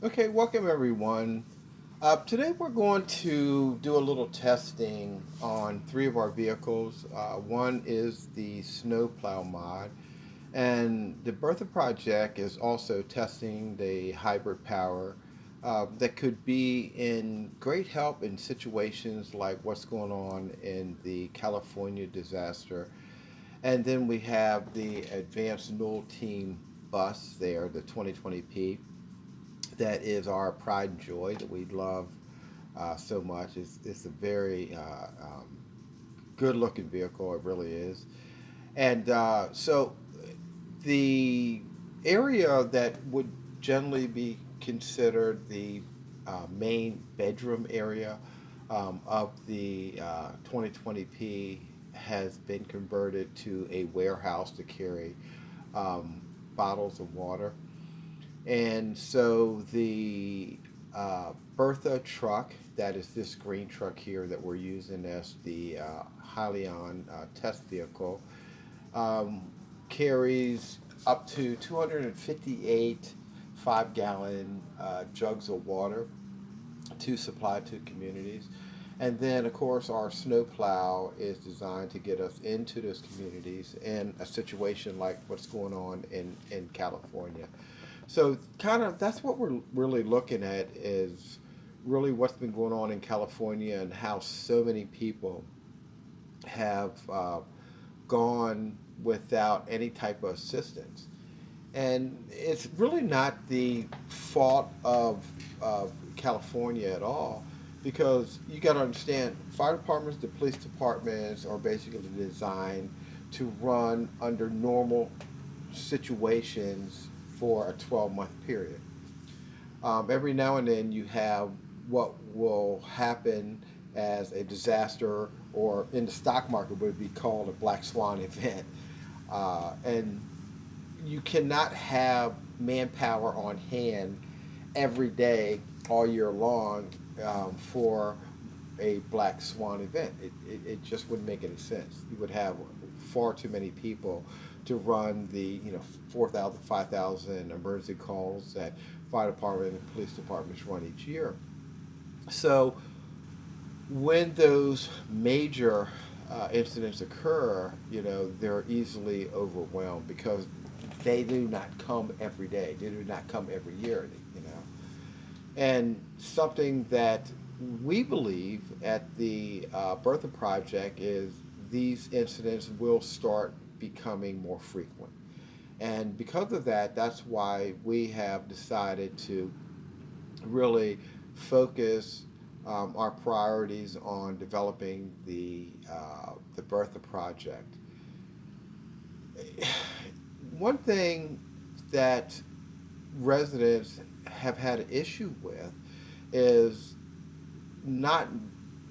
Okay, welcome everyone. Today we're going to do a little testing on three of our vehicles. One is the snowplow mod, and the Bertha Project is also testing the hybrid power that could be in great help in situations like what's going on in the California disaster. And then we have the Advanced Null Team bus there, the 2020P that is our pride and joy that we love so much. It's a very good looking vehicle, it really is. And so the area that would generally be considered the main bedroom area of the 2020P has been converted to a warehouse to carry um, bottles of water. And so the Bertha truck, that is this green truck here that we're using as the Hyliion test vehicle, um, carries up to 258 5-gallon jugs of water to supply to communities. And then, of course, our snowplow is designed to get us into those communities in a situation like what's going on in California. So, kind of, that's what we're really looking at is really what's been going on in California and how so many people have gone without any type of assistance. And it's really not the fault of California at all, because you got to understand, fire departments, the police departments are basically designed to run under normal situations for a 12-month period. Every now and then you have what will happen as a disaster, or in the stock market would be called a black swan event. And you cannot have manpower on hand every day all year long for a black swan event. It just wouldn't make any sense. You would have far too many people to run the 4,000, 5,000 emergency calls that fire department and police departments run each year. So when those major incidents occur, they're easily overwhelmed because they do not come every day. They do not come every year, And something that we believe at the Bertha Project is these incidents will start becoming more frequent. And because of that, that's why we have decided to really focus our priorities on developing the Bertha Project. One thing that residents have had an issue with is not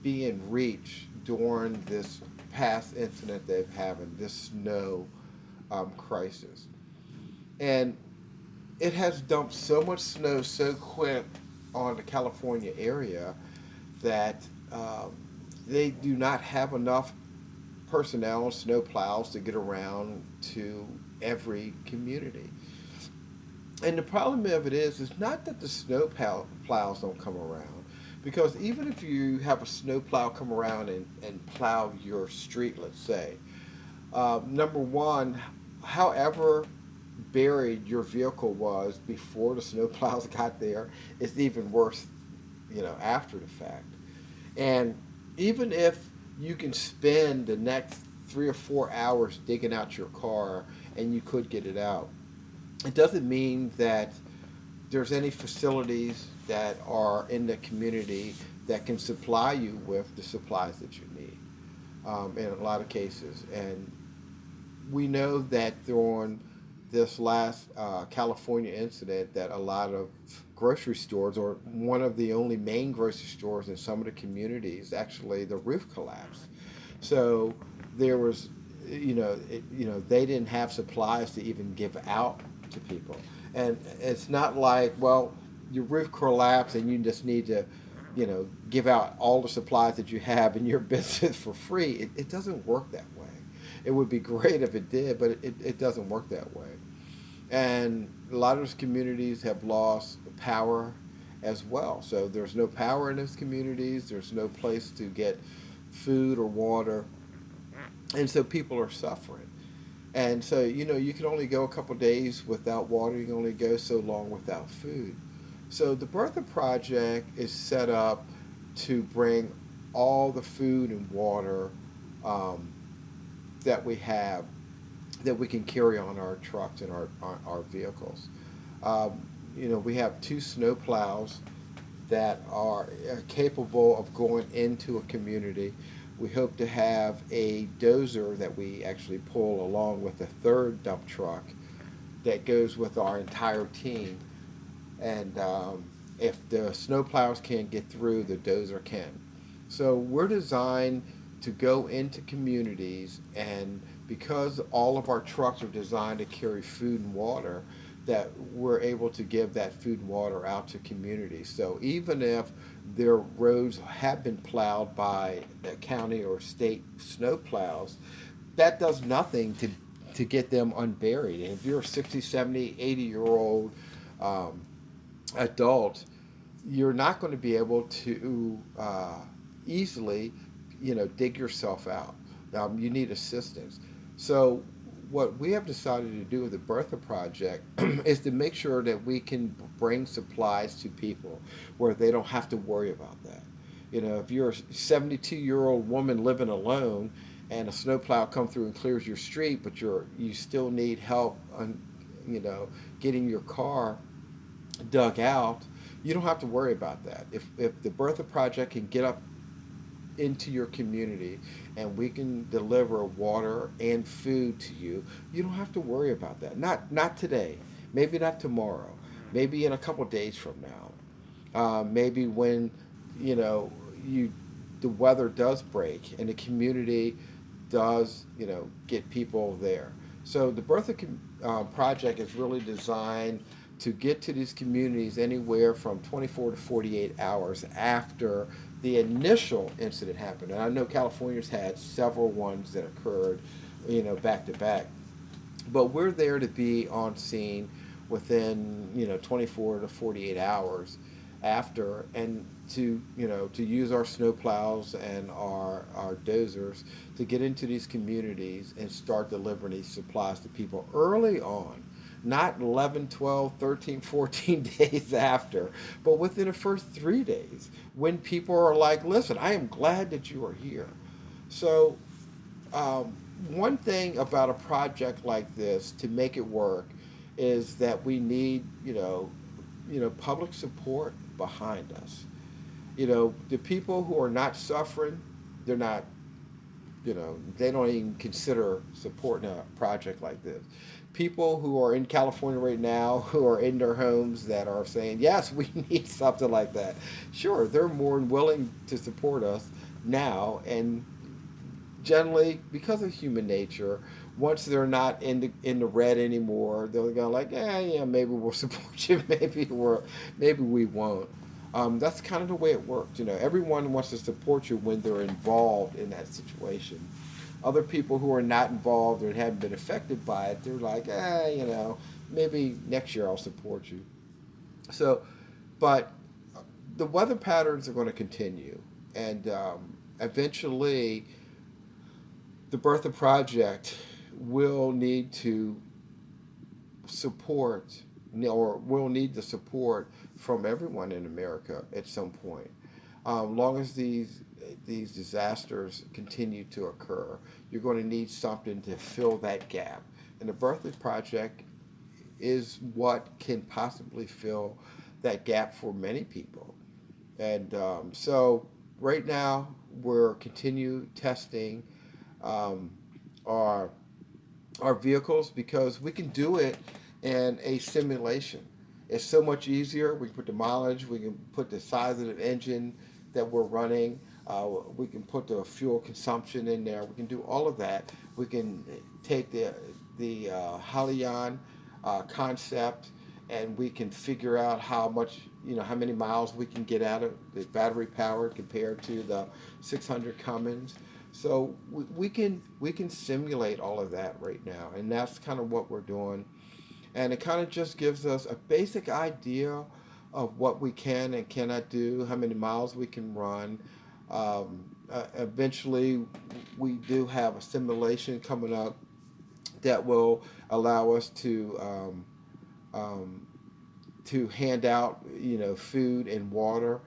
being reached during this past incident they've having this snow crisis, and it has dumped so much snow so quick on the California area that they do not have enough personnel, snow plows to get around to every community. And the problem of it is not that the plows don't come around, because even if you have a snow plow come around and plow your street, let's say, number one, however buried your vehicle was before the snow plows got there, it's even worse, after the fact. And even if you can spend the next 3 or 4 hours digging out your car and you could get it out, it doesn't mean that there's any facilities that are in the community that can supply you with the supplies that you need in a lot of cases. And we know that during this last California incident that a lot of grocery stores, or one of the only main grocery stores in some of the communities, actually the roof collapsed. So there was, they didn't have supplies to even give out to people. And it's not like, well, your roof collapsed and you just need to, give out all the supplies that you have in your business for free. It doesn't work that way. It would be great if it did, but it doesn't work that way. And a lot of those communities have lost power as well. So there's no power in those communities. There's no place to get food or water, and so people are suffering. And so, you can only go a couple days without water. You can only go so long without food. So the Bertha Project is set up to bring all the food and water um, that we have, that we can carry on our trucks and our vehicles. We have two snow plows that are capable of going into a community. We hope to have a dozer that we actually pull along with a third dump truck that goes with our entire team. And if the snow plows can't get through, the dozer can. So we're designed to go into communities, and because all of our trucks are designed to carry food and water, that we're able to give that food and water out to communities. So even if their roads have been plowed by the county or state snow plows, that does nothing to get them unburied. And if you're a 60, 70, 80-year old um, adult, you're not going to be able to easily, dig yourself out. You need assistance. So, what we have decided to do with the Bertha Project is to make sure that we can bring supplies to people where they don't have to worry about that. If you're a 72-year-old woman living alone and a snowplow comes through and clears your street, but you still need help on, you know, getting your car dug out, you don't have to worry about that. If the Bertha Project can get up into your community and we can deliver water and food to you, you don't have to worry about that. Not today, maybe not tomorrow, maybe in a couple days from now, maybe when you know you the weather does break and the community does get people there. So the Bertha Project is really designed to get to these communities anywhere from 24 to 48 hours after the initial incident happened. And I know California's had several ones that occurred, back to back. But we're there to be on scene within 24 to 48 hours after, and to use our snow plows and our dozers to get into these communities and start delivering these supplies to people early on, not 11, 12, 13, 14 days after, but within the first 3 days, when people are like, listen, I am glad that you are here. So um, one thing about a project like this to make it work is that we need, public support behind us. The people who are not suffering, they're not, they don't even consider supporting a project like this. People who are in California right now, who are in their homes, that are saying, yes, we need something like that. Sure, they're more than willing to support us now, and generally, because of human nature, once they're not in the red anymore, they'll go like, yeah, maybe we'll support you, maybe we won't. That's kind of the way it works. Everyone wants to support you when they're involved in that situation. Other people who are not involved or haven't been affected by it, they're like, maybe next year I'll support you. So, but the weather patterns are going to continue, and eventually the Bertha Project will need to support, or will need the support from everyone in America at some point. Long as these disasters continue to occur, you're going to need something to fill that gap. And the Bertha Project is what can possibly fill that gap for many people. And so right now we're continue testing um, our our vehicles because we can do it in a simulation. It's so much easier. We can put the mileage, we can put the size of the engine that we're running, we can put the fuel consumption in there. We can do all of that. We can take the Hyliion concept, and we can figure out how much, how many miles we can get out of the battery powered compared to the 600 Cummins. So we can simulate all of that right now, and that's kind of what we're doing. and it kind of just gives us a basic idea of what we can and cannot do, how many miles we can run. Eventually, we do have a simulation coming up that will allow us um, to hand out, food and water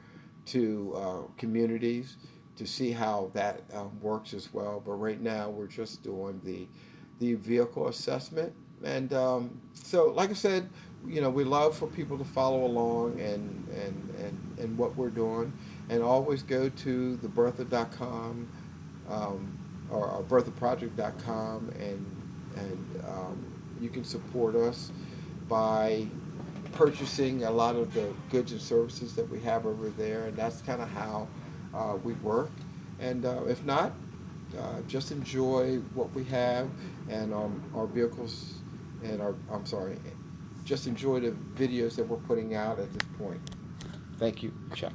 to communities to see how that works as well. But right now, we're just doing the vehicle assessment, and so, like I said, we love for people to follow along and what we're doing, and always go to the Bertha.com or BerthaProject.com, and you can support us by purchasing a lot of the goods and services that we have over there, and that's kind of how we work. And if not, just enjoy what we have and our vehicles and I'm sorry, just enjoy the videos that we're putting out at this point. Thank you, Chuck.